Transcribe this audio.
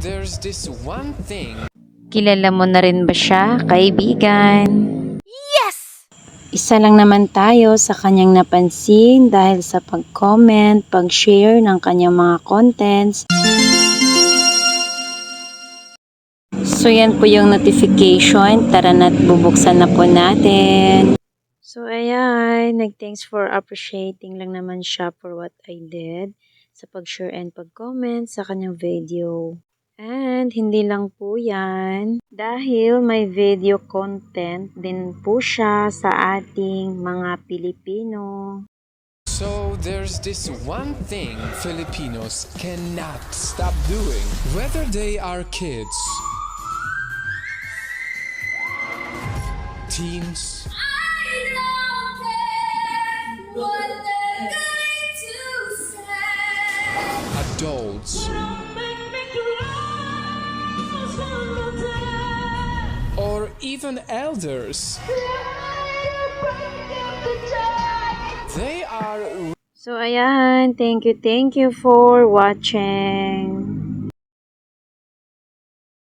there's this one thing. Kilala mo na rin ba siya, kaibigan? Yes! Isa lang naman tayo sa kanyang napansin dahil sa pag-comment, pag-share ng kanyang mga contents. So yan po yung notification. Tara na't bubuksan na po natin. So ayan, nag-thanks for appreciating lang naman siya for what I did sa pag-share and pag-comment sa kanyang video. And hindi lang po yan, dahil may video content din po siya sa ating mga Pilipino. So there's this one thing Filipinos cannot stop doing, whether they are kids, teens, adults, or even elders. They are. So ayan, thank you for watching.